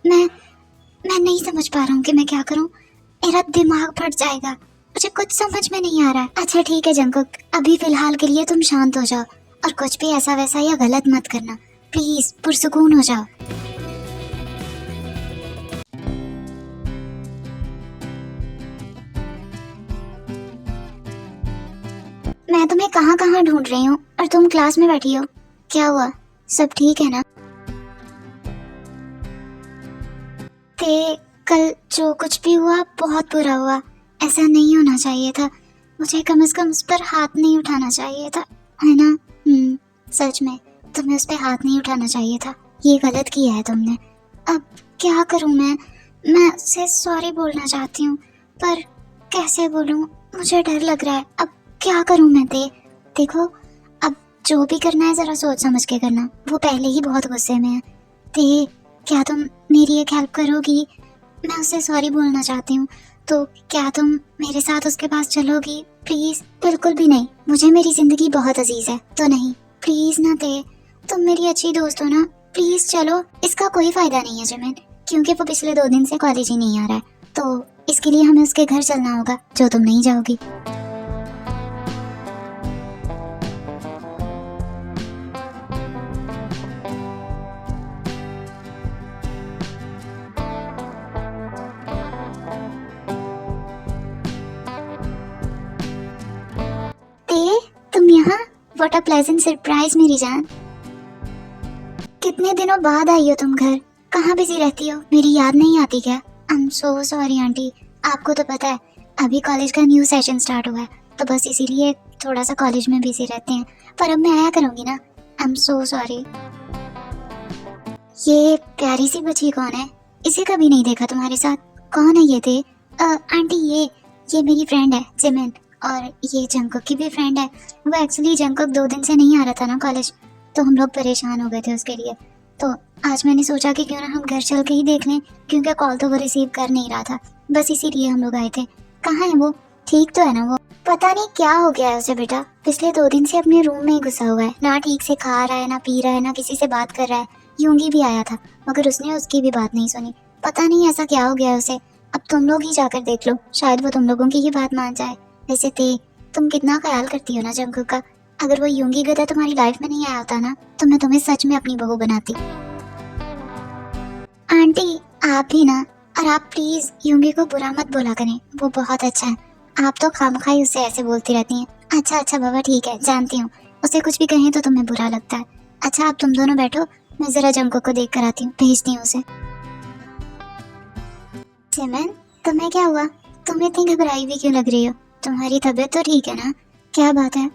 मैं नहीं समझ पा रहा हूँ कि मैं क्या करूँ, मेरा दिमाग फट जाएगा, मुझे कुछ समझ में नहीं आ रहा है। अच्छा ठीक है जंगकुक, अभी फिलहाल के लिए तुम शांत हो जाओ और कुछ भी ऐसा वैसा या गलत मत करना, प्लीज पुरसुकून हो जाओ। मैं तुम्हें कहाँ कहाँ ढूंढ रही हूँ और तुम क्लास में बैठी हो। क्या हुआ, सब ठीक है ना? ते कल जो कुछ भी हुआ बहुत बुरा हुआ, ऐसा नहीं होना चाहिए था। मुझे कम से कम उस पर हाथ नहीं उठाना चाहिए था, है ना? सच में तुम्हें उस पर हाथ नहीं उठाना चाहिए था। ये गलत किया है तुमने। अब क्या करूं मैं उससे सॉरी बोलना चाहती हूँ, पर कैसे बोलूं? मुझे डर लग रहा है। अब क्या करूं मैं? देखो, अब जो भी करना है जरा सोच समझ के करना। वो पहले ही बहुत गुस्से में है। क्या तुम मेरी एक हेल्प करोगी? मैं उससे सॉरी बोलना चाहती हूँ, तो क्या तुम मेरे साथ उसके पास चलोगी प्लीज? बिल्कुल भी नहीं, मुझे मेरी जिंदगी बहुत अजीज है, तो नहीं प्लीज ना। तुम मेरी अच्छी दोस्त हो ना, प्लीज चलो। इसका कोई फायदा नहीं है जिमिन, क्योंकि वो पिछले 2 दिन से कॉलेज ही नहीं आ रहा है, तो इसके लिए हमें उसके घर चलना होगा, जो तुम नहीं जाओगी। तुम यहाँ? व्हाट अ प्लेजेंट सरप्राइज मेरी जान। कितने दिनों बाद आई हो तुम घर? कहाँ बिजी रहती हो? मेरी याद नहीं आती क्या? I am so sorry aunty. आपको तो पता है अभी कॉलेज का न्यू सेशन स्टार्ट हुआ है, तो बस इसीलिए थोड़ा सा कॉलेज में बिजी रहते हैं, पर अब मैं आया करूँगी ना। I am so sorry. ये प्यारी सी बच्ची कौन है? इसे कभी नहीं देखा तुम्हारे साथ। कौन है ये? आंटी ये मेरी फ्रेंड है जिमिन, और ये जंकुक की भी फ्रेंड है। वो एक्चुअली जंकुक 2 दिन से नहीं आ रहा था ना कॉलेज, तो हम लोग परेशान हो गए थे उसके लिए। तो आज मैंने सोचा कि क्यों ना हम घर चल के ही देख लें, क्योंकि कॉल तो वो रिसीव कर नहीं रहा था, बस इसीलिए हम लोग आए थे। कहाँ है वो? ठीक तो है ना वो? पता नहीं क्या हो गया है उसे बेटा, पिछले 2 दिन से अपने रूम में ही घुसा हुआ है, ना ठीक से खा रहा है, ना पी रहा है, ना किसी से बात कर रहा है। यूंगी भी आया था, मगर उसने उसकी भी बात नहीं सुनी। पता नहीं ऐसा क्या हो गया है उसे। अब तुम लोग ही जाकर देख लो, शायद वो तुम लोगों की ही बात मान जाए। वैसे तुम कितना ख्याल करती हो ना जंकुक का। अगर वो यूंगी गधा तुम्हारी लाइफ में नहीं आया होता ना, तो मैं तुम्हें सच में अपनी बहू बनाती। आंटी आप भी ना, और आप प्लीज यूंगी को बुरा मत बोला करें, वो बहुत अच्छा है। आप तो खामखाई उससे ऐसे बोलती रहती हैं। अच्छा बाबा ठीक है, जानती हूँ उसे कुछ भी कहें तो तुम्हें बुरा लगता है। अच्छा आप तुम दोनों बैठो, मैं जरा जंकुक को देख कर आती हूँ, भेजती हूँ उसे। जिमिन तुम्हें क्या हुआ? तुम इतनी घबराई हुई क्यों लग रही हो? तुम्हारी तबीयत तो ठीक है ना? क्या बात है?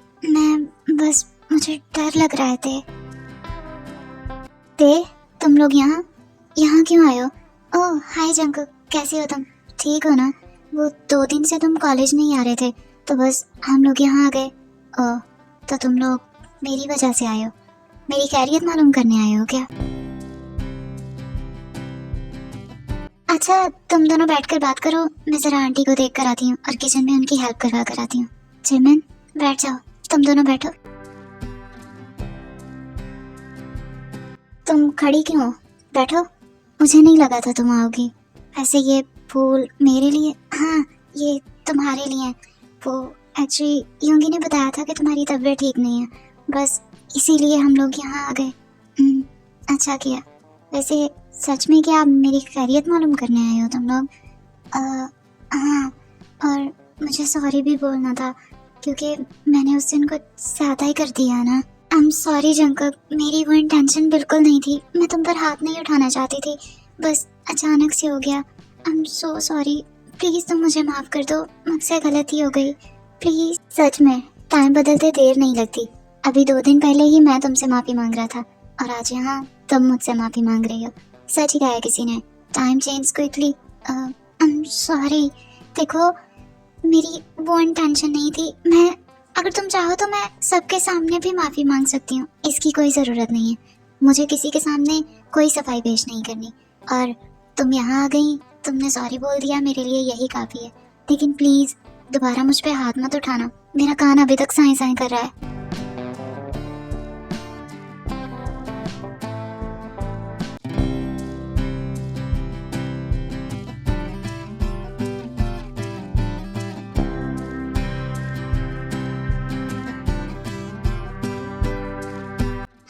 बस मुझे डर लग रहा है। तुम लोग यहाँ क्यों आए हो? ओह हाय जंकुक, कैसे हो तुम? ठीक हो ना? वो 2 दिन से तुम कॉलेज नहीं आ रहे थे, तो बस हम लोग यहाँ आ गए। ओह, तो तुम लोग मेरी वजह से आए हो? मेरी खैरियत मालूम करने आए हो क्या? अच्छा तुम दोनों बैठकर बात करो, मैं जरा आंटी को देख कर आती हूँ और किचन में उनकी हेल्प करवा कर आती हूँ। जिमिन बैठ जाओ, तुम दोनों बैठो। तुम खड़ी क्यों हो? बैठो, मुझे नहीं लगा था तुम आओगी। वैसे ये फूल मेरे लिए? हाँ ये तुम्हारे लिए है। वो एक्चुअली यूंगी ने बताया था कि तुम्हारी तबीयत ठीक नहीं है, बस इसीलिए हम लोग यहाँ आ गए। अच्छा किया। वैसे सच में क्या मेरी खैरियत मालूम करने आए हो तुम लोग? हाँ, और मुझे सॉरी भी बोलना था, क्योंकि मैंने उस दिन कुछ ज़्यादा ही कर दिया ना। आई एम सॉरी जंकुक, मेरी वो इंटेंशन बिल्कुल नहीं थी, मैं तुम पर हाथ नहीं उठाना चाहती थी, बस अचानक से हो गया। I am so sorry, please तुम मुझे माफ़ कर दो, मुझसे गलती हो गई प्लीज़। सच में टाइम बदलते देर नहीं लगती। अभी 2 दिन पहले ही मैं तुमसे माफ़ी मांग रहा था, और आज यहाँ तुम मुझसे माफ़ी मांग रही हो। सच ही कहा है किसी ने, time change quickly. I am sorry. देखो मेरी वो इंटेंशन नहीं थी। मैं, अगर तुम चाहो तो मैं सबके सामने भी माफ़ी मांग सकती हूँ, इसकी कोई ज़रूरत नहीं है। मुझे किसी के सामने कोई सफाई पेश नहीं करनी। और तुम यहाँ आ गई, तुमने सॉरी बोल दिया, मेरे लिए यही काफ़ी है। लेकिन प्लीज़ दोबारा मुझ पे हाथ मत उठाना, मेरा कान अभी तक साए साए कर रहा है।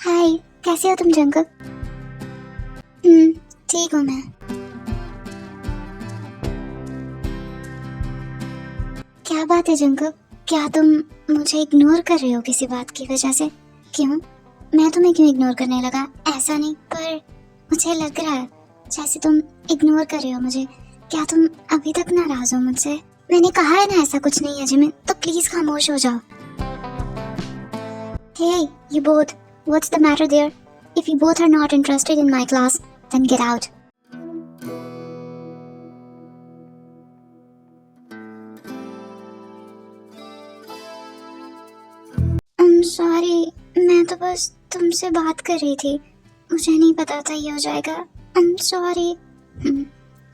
हाय कैसे हो तुम जंकुक? ठीक हूँ मैं। क्या बात है जंकुक, क्या तुम मुझे इग्नोर कर रहे हो किसी बात की वजह से? क्यों? मैं तुम्हें क्यों इग्नोर करने लगा? ऐसा नहीं, पर मुझे लग रहा है जैसे तुम इग्नोर कर रहे हो मुझे। क्या तुम अभी तक नाराज हो मुझसे? मैंने कहा है ना ऐसा कुछ नहीं है जिमिन, तो प्लीज खामोश हो जाओ। Hey, you both, what's the matter there? If you both are not interested in my class, then get out. Sorry, मैं तो बस तुमसे बात कर रही थी, मुझे नहीं पता था ये हो जाएगा। सॉरी।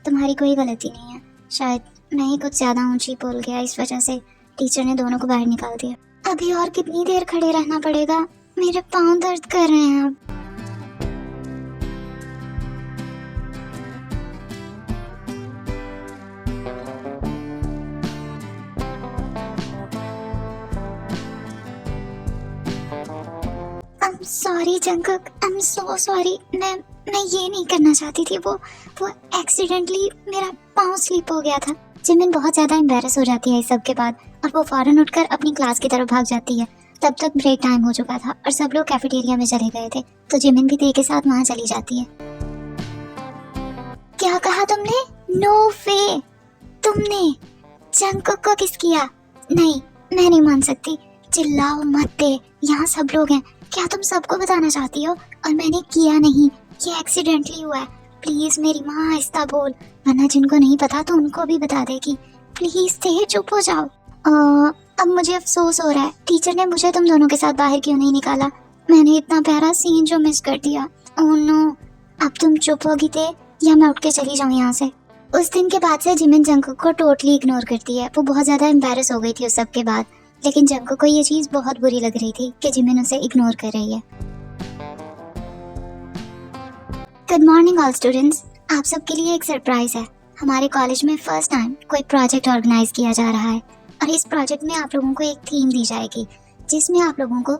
तुम्हारी कोई गलती नहीं है, शायद मैं ही कुछ ज्यादा ऊंची बोल गया, इस वजह से टीचर ने दोनों को बाहर निकाल दिया। अभी और कितनी देर खड़े रहना पड़ेगा? मेरे पाँव दर्द कर रहे हैं अब। Sorry Jungkook, I am so sorry. मैं ये नहीं करना चाहती थी। वो एक्सीडेंटली मेरा पाँव स्लिप हो गया था। जिमिन बहुत ज्यादा एम्बैरस हो जाती है इस सब के बाद और वो फौरन उठकर अपनी क्लास की तरफ भाग जाती है। तब तक ब्रेक टाइम हो चुका था और सब लोग कैफेटेरिया में चले गए थे, तो जिमिन भी ते के साथ वहाँ चली जाती है। क्या कहा तुमने? नो वे! तुमने जंगकुक को किस किया? नहीं, मैं नहीं मान सकती। चिल्लाओ मत ते, यहाँ सब लोग हैं। क्या तुम सबको बताना चाहती हो? और मैंने किया नहीं, ये एक्सीडेंटली हुआ है। प्लीज मेरी माँ आहिस्ता बोल, वरना जिनको नहीं पता तो उनको भी बता देगी। प्लीज ते चुप हो जाओ। अब मुझे अफसोस हो रहा है, टीचर ने मुझे तुम दोनों के साथ बाहर क्यों नहीं निकाला? मैंने इतना प्यारा सीन जो मिस कर दिया। ओह नो, अब तुम चुप होगी ते या मैं उठ के चली जाऊँ यहाँ से? उस दिन के बाद से जिमिन जंगकुक को टोटली इग्नोर करती है। वो बहुत ज्यादा एम्बैरस हो गई थी उस सब के बाद, लेकिन जंगकुक को ये चीज बहुत बुरी लग रही थी कि जिमिन उसे इग्नोर कर रही है। Good morning all students. आप सबके लिए एक सरप्राइज है। हमारे कॉलेज में फर्स्ट टाइम कोई प्रोजेक्ट ऑर्गेनाइज किया जा रहा है और इस प्रोजेक्ट में आप लोगों को एक थीम दी जाएगी, जिसमें आप लोगों को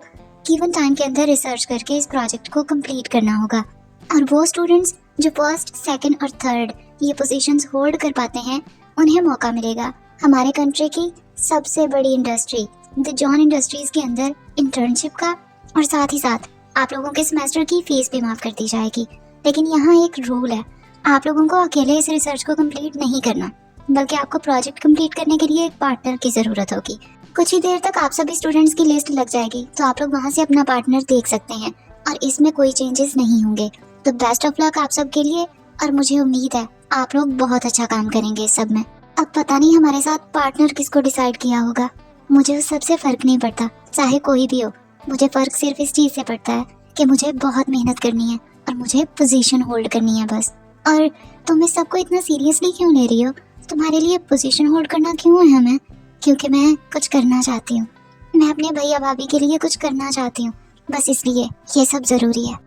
गिवन टाइम के अंदर रिसर्च करके इस प्रोजेक्ट को कंप्लीट करना होगा। और वो स्टूडेंट्स जो फर्स्ट, सेकंड और थर्ड ये पोजीशंस होल्ड कर पाते हैं, उन्हें मौका मिलेगा हमारे कंट्री की सबसे बड़ी इंडस्ट्री द जॉन इंडस्ट्रीज के अंदर इंटर्नशिप का, और साथ ही साथ आप लोगों के सेमेस्टर की फीस भी माफ कर दी जाएगी। लेकिन यहाँ एक रूल है, आप लोगों को अकेले इस रिसर्च को कंप्लीट नहीं करना, बल्कि आपको प्रोजेक्ट कंप्लीट करने के लिए एक पार्टनर की जरूरत होगी। कुछ ही देर तक आप सभी स्टूडेंट्स की लिस्ट लग जाएगी, तो आप लोग वहाँ से अपना पार्टनर देख सकते हैं और इसमें कोई चेंजेस नहीं होंगे। तो बेस्ट ऑफ लक आप सब के लिए, और मुझे उम्मीद है आप लोग बहुत अच्छा काम करेंगे इस सब में। अब पता नहीं हमारे साथ पार्टनर किसको डिसाइड किया होगा। मुझे उस सबसे फर्क नहीं पड़ता, चाहे कोई भी हो। मुझे फर्क सिर्फ इस चीज से पड़ता है कि मुझे बहुत मेहनत करनी है और मुझे पोजीशन होल्ड करनी है बस। और तुम इस सबको इतना सीरियसली क्यों ले रही हो? तुम्हारे लिए पोजीशन होल्ड करना क्यों है हमें? क्योंकि मैं कुछ करना चाहती हूँ। मैं अपने भैया भाभी के लिए कुछ करना चाहती हूँ, बस इसलिए ये सब जरूरी है।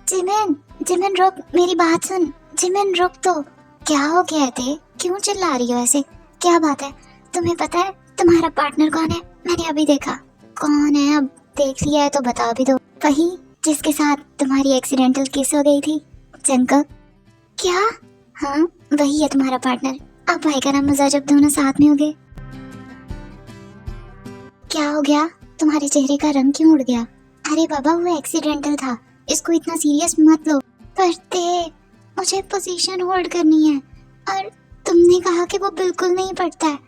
जिमिन, जिमिन रुक, मेरी बात सुन। जिमिन रुक तो। क्या हो गया है? क्यों चिल्ला रही हो ऐसे? क्या बात है? तुम्हें पता है तुम्हारा पार्टनर कौन है? मैंने अभी देखा। कौन है? अब देख लिया है तो बता भी दो। वही जिसके साथ तुम्हारी एक्सीडेंटल किस हो गई थी, जंगकुक। क्या? हाँ, वही है तुम्हारा पार्टनर। अब भाई का नाम मजा जब दोनों साथ में हो गए। क्या हो गया? तुम्हारे चेहरे का रंग क्यों उड़ गया? अरे बाबा, वो एक्सीडेंटल था, इसको इतना सीरियस मत लो। पर मुझे पोजीशन होल्ड करनी है और तुमने कहा कि वो बिल्कुल नहीं पढ़ता है।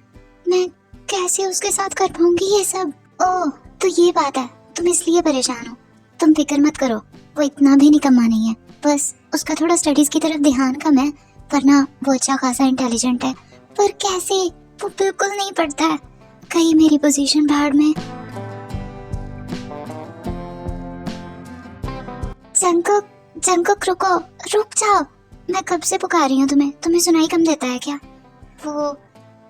मैं कैसे उसके साथ कर पाऊंगी ये सब? ओह, तो ये बात है, तुम इसलिए परेशान हो। तुम फिक्र मत करो, वो इतना भी निकम्मा नहीं है, बस उसका थोड़ा स्टडीज की तरफ ध्यान कम है, वरना वो अच्छा खासा इंटेलिजेंट है। पर कैसे? वो बिल्कुल नहीं पढ़ता है। कहीं मेरी पोजीशन भाड़ में। जंगकुक, जंगकुक रुको, रुक जाओ। मैं कब से पुकार रही हूँ तुम्हें सुनाई कम देता है क्या? वो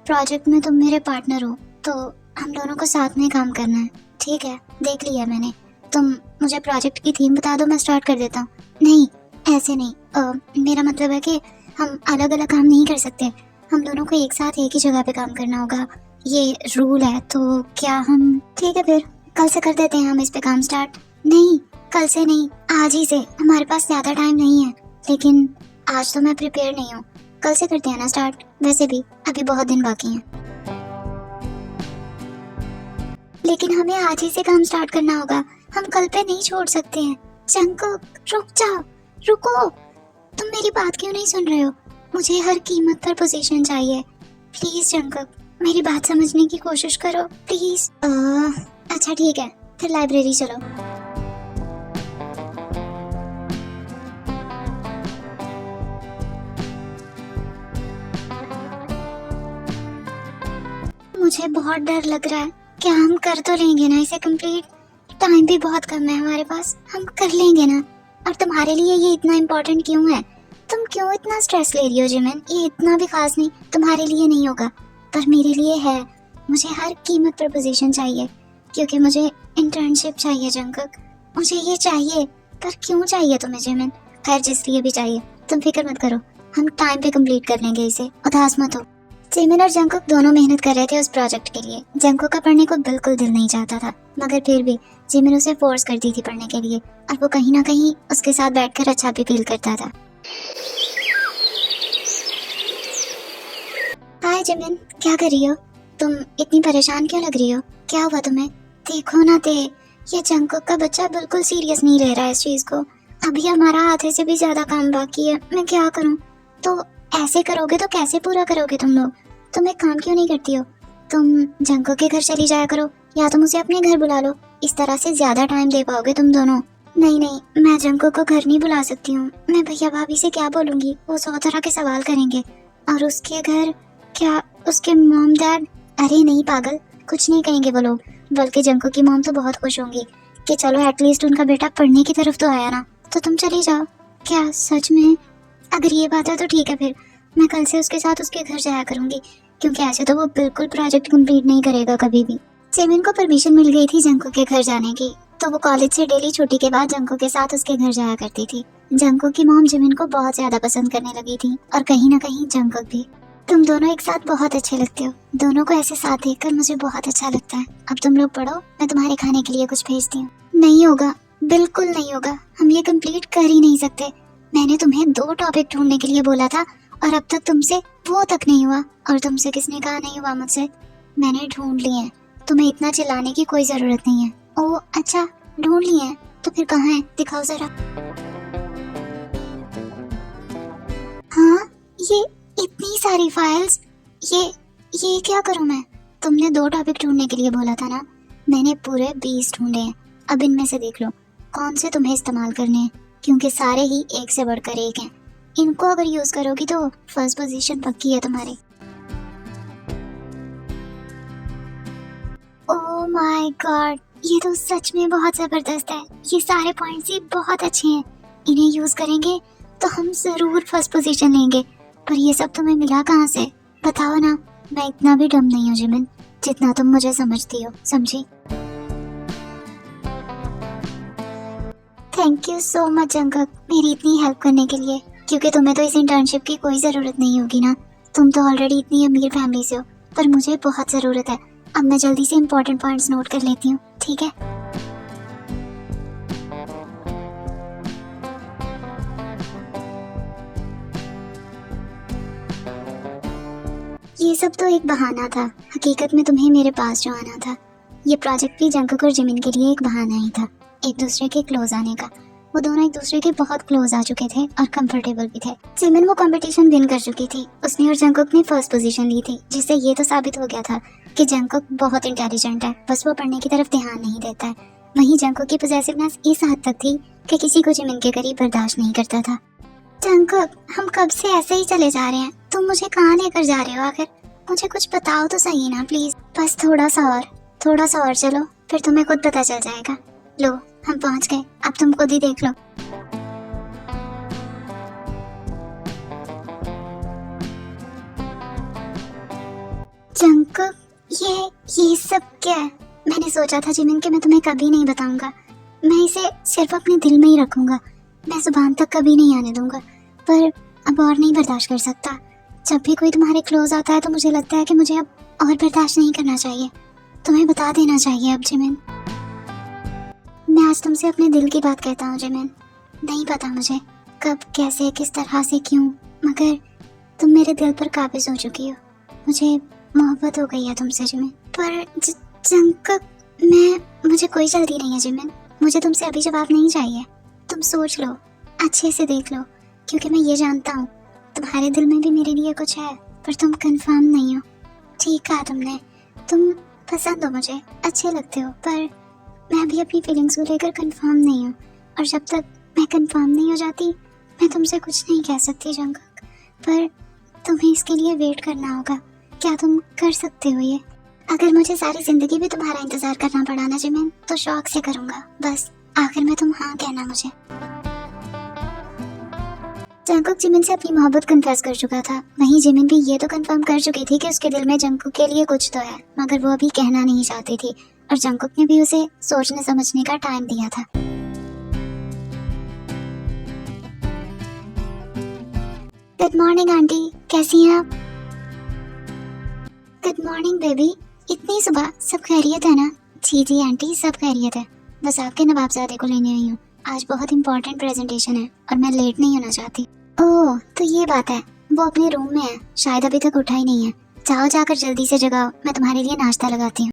प्रोजेक्ट में तुम मेरे पार्टनर हो, तो हम दोनों को साथ में काम करना है। ठीक है, देख लिया मैंने। तुम मुझे प्रोजेक्ट की थीम बता दो, मैं स्टार्ट कर देता हूँ। नहीं, ऐसे नहीं। मेरा मतलब है कि हम अलग अलग काम नहीं कर सकते, हम दोनों को एक साथ एक ही जगह पे काम करना होगा। ये रूल है। तो क्या हम? ठीक है, फिर कल से कर देते हैं हम इस पे काम स्टार्ट। नहीं, कल से नहीं, आज ही से। हमारे पास ज्यादा टाइम नहीं है, लेकिन आज तो मैं प्रिपेयर नहीं हूँ। कल से करते हैं ना स्टार्ट। वैसे भी अभी बहुत दिन बाकी हैं। लेकिन हमें आज ही से काम स्टार्ट करना होगा, हम कल पे नहीं छोड़ सकते हैं। जंगकुक रुक जाओ, रुको, तुम मेरी बात क्यों नहीं सुन रहे हो? मुझे हर कीमत पर पोजीशन चाहिए। प्लीज जंगकुक, मेरी बात समझने की कोशिश करो प्लीज। अच्छा ठीक है, फिर लाइब्रेरी चलो। मुझे बहुत डर लग रहा है। क्या हम कर तो लेंगे ना इसे कंप्लीट? टाइम भी बहुत कम है हमारे पास, हम कर लेंगे ना। और तुम्हारे लिए ये इतना इम्पोर्टेंट क्यों है? तुम क्यों इतना स्ट्रेस ले रही हो जिमिन? ये इतना भी खास नहीं, तुम्हारे लिए नहीं होगा पर मेरे लिए है। मुझे हर कीमत पर पोजीशन चाहिए क्योंकि मुझे इंटर्नशिप चाहिए जंगकुक, मुझे ये चाहिए। पर क्यों चाहिए तुम्हें जिमिन? खैर जिस लिए भी चाहिए, तुम फिक्र मत करो, हम टाइम पे कंप्लीट कर लेंगे इसे, उदास मत हो। जिमिन और जंगकुक दोनों मेहनत कर रहे थे उस प्रोजेक्ट के लिए। जंगकुक का पढ़ने को बिल्कुल दिल नहीं चाहता था, मगर फिर भी जिमिन उसे फोर्स करती थी पढ़ने के लिए, और वो कहीं ना कहीं उसके साथ बैठकर अच्छा भी फील करता था। हाय जिमिन, क्या कर रही हो? तुम इतनी परेशान क्यों लग रही हो? क्या हुआ तुम्हें? देखो ना ते, ये जंगकुक का बच्चा बिल्कुल सीरियस नहीं ले रहा है इस चीज को। अभी हमारा आधे से भी ज्यादा काम बाकी है, मैं क्या करूं? तो ऐसे करोगे तो कैसे पूरा करोगे तुम लोग? तुम एक काम क्यों नहीं करती हो? तुम जंगकुक के घर चली जाया करो, या तुम उसे अपने घर बुला लो, इस तरह से ज्यादा टाइम दे पाओगे तुम दोनों। नहीं नहीं, मैं जंगकुक को घर नहीं बुला सकती हूँ। मैं भैया भाभी से क्या बोलूंगी? वो 100 तरह के सवाल करेंगे। और उसके घर, क्या उसके मॉम डैड? अरे नहीं पागल, कुछ नहीं कहेंगे वो लोग। बल्कि जंगकुक की मॉम तो बहुत खुश होंगी कि चलो एटलीस्ट उनका बेटा पढ़ने की तरफ तो आया ना। तो तुम चली जाओ। क्या सच में? अगर ये बात है तो ठीक है, फिर मैं कल से उसके साथ उसके घर जाया करूंगी, क्योंकि ऐसे तो वो बिल्कुल प्रोजेक्ट कंप्लीट नहीं करेगा कभी भी। जिमिन को परमिशन मिल गई थी जंगकुक के घर जाने की, तो वो कॉलेज से डेली छुट्टी के बाद जंगकुक के साथ उसके घर जाया करती थी। जंगकुक की मॉम जिमिन को बहुत ज्यादा पसंद करने लगी थी, और कहीं ना कहीं जंगकुक भी। तुम दोनों एक साथ बहुत अच्छे लगते हो। दोनों को ऐसे साथ देखकर मुझे बहुत अच्छा लगता है। अब तुम लोग पढ़ो, मैं तुम्हारे खाने के लिए कुछ भेजती हूँ। नहीं होगा, बिल्कुल नहीं होगा, हम ये कंप्लीट कर ही नहीं सकते। मैंने तुम्हें 2 टॉपिक ढूंढने के लिए बोला था, और अब तक तुमसे वो तक नहीं हुआ। और तुमसे किसने कहा नहीं हुआ मुझसे? मैंने ढूंढ लिए हैं, तुम्हें इतना चिल्लाने की कोई जरूरत नहीं है। ओह अच्छा, ढूंढ लिए हैं, तो फिर कहाँ है? दिखाओ जरा। हाँ, ये इतनी सारी फाइल्स, ये क्या करूं मैं? तुमने 2 टॉपिक ढूंढने के लिए बोला था ना, मैंने पूरे 20 ढूंढे हैं। अब इनमें से देख लो कौन से तुम्हें इस्तेमाल करने हैं, क्योंकि सारे ही एक से बढ़कर एक हैं। इनको अगर यूज करोगी तो फर्स्ट पोजीशन पक्की है तुम्हारी। ओह माय गॉड, ये तो सच में बहुत जबरदस्त है। ये सारे पॉइंट्स ही बहुत अच्छे हैं, इन्हें यूज करेंगे तो हम जरूर फर्स्ट पोजीशन लेंगे। पर ये सब तुम्हें मिला कहाँ से? बताओ ना। मैं इतना भी डम नहीं हूँ जिमिन, जितना तुम मुझे समझती हो, समझी? Thank you so much Jungkook, मेरी इतनी हेल्प करने के लिए। क्योंकि तुम्हें तो इस इंटर्नशिप की कोई ज़रूरत नहीं होगी ना, तुम तो ऑलरेडी इतनी अमीर फैमिली से हो। पर मुझे बहुत ज़रूरत है। अब मैं जल्दी से इंपॉर्टेंट पॉइंट्स नोट कर लेती हूँ, ठीक है? ये सब तो एक बहाना था, हकीकत में तुम्हें मेरे पास जो आना था। ये प्रोजेक्ट भी जंगकुक और जिमिन के लिए एक बहाना ही था, एक दूसरे के क्लोज आने का। वो दोनों एक दूसरे के बहुत क्लोज आ चुके थे और कंफर्टेबल भी थे। जिमिन वो कंपटीशन विन कर चुकी थी, उसने और जंगकुक ने फर्स्ट पोजीशन ली थी, जिससे ये तो साबित हो गया था कि जंगकुक बहुत इंटेलिजेंट है, बस वो पढ़ने की तरफ ध्यान नहीं देता है। वहीं जंगकुक की पॉसेसिवनेस इस हद तक थी कि किसी को जिमिन के करीब बर्दाश्त नहीं करता था। जंगकुक, हम कब से ऐसे ही चले जा रहे हैं? तुम मुझे कहाँ लेकर जा रहे हो आखिर? मुझे कुछ बताओ तो सही ना प्लीज। बस थोड़ा सा और चलो, फिर तुम्हें खुद पता चल जाएगा। लो, हम पहुंच गए, अब तुम खुद ही देख लो। जंगकुक, ये सब क्या है? मैंने सोचा था जिमिन कि मैं तुम्हें कभी नहीं बताऊंगा, मैं इसे सिर्फ अपने दिल में ही रखूंगा, मैं जुबान तक कभी नहीं आने दूंगा। पर अब और नहीं बर्दाश्त कर सकता। जब भी कोई तुम्हारे क्लोज आता है तो मुझे लगता है कि मुझे अब और बर्दाश्त नहीं करना चाहिए। तुम्हें बता देना चाहिए अब जिमिन। मैं आज तुमसे अपने दिल की बात कहता हूँ जिमिन। नहीं पता मुझे कब, कैसे, किस तरह से, क्यों, मगर तुम मेरे दिल पर काबिज हो चुकी हो। मुझे मोहब्बत हो गई है तुमसे जिमिन। पर जंगकुक, मुझे कोई जल्दी नहीं है जिमिन। मुझे तुमसे अभी जवाब नहीं चाहिए। तुम सोच लो, अच्छे से देख लो, क्योंकि मैं ये जानता हूँ तुम्हारे दिल में भी मेरे लिए कुछ है, पर तुम कंफर्म नहीं हो। ठीक कहा तुमने, तुम पसंद हो मुझे, अच्छे लगते हो, पर मैं अभी अपनी फीलिंग्स को लेकर कंफर्म नहीं हूँ। और जब तक मैं कंफर्म नहीं हो जाती, मैं तुमसे कुछ नहीं कह सकती जंगकुक। पर तुम्हें इसके लिए वेट करना होगा। क्या तुम कर सकते हो ये? अगर मुझे सारी जिंदगी भी तुम्हारा इंतजार करना पड़ा ना जिमिन, तो शौक से करूँगा। बस आखिर में तुम हाँ कहना मुझे। जंगकुक जिमिन से अपनी मोहब्बत कन्फेस कर चुका था। वहीं जिमिन भी ये तो कंफर्म कर चुकी थी कि उसके दिल में जंगकुक के लिए कुछ तो है, मगर वो अभी कहना नहीं चाहती थी। और जंगकुक ने भी उसे सोचने समझने का टाइम दिया था। गुड मॉर्निंग आंटी, कैसी हैं आप? गुड मॉर्निंग बेबी, इतनी सुबह सब खैरियत है ना? जी जी आंटी, सब खैरियत है। बस आपके नवाबजादे को लेने आई हूँ। आज बहुत इंपॉर्टेंट प्रेजेंटेशन है और मैं लेट नहीं होना चाहती। ओह, तो ये बात है। वो अपने रूम में है, शायद अभी तक उठा ही नहीं है। जाओ, जाकर जल्दी से जगाओ, मैं तुम्हारे लिए नाश्ता लगाती हूँ।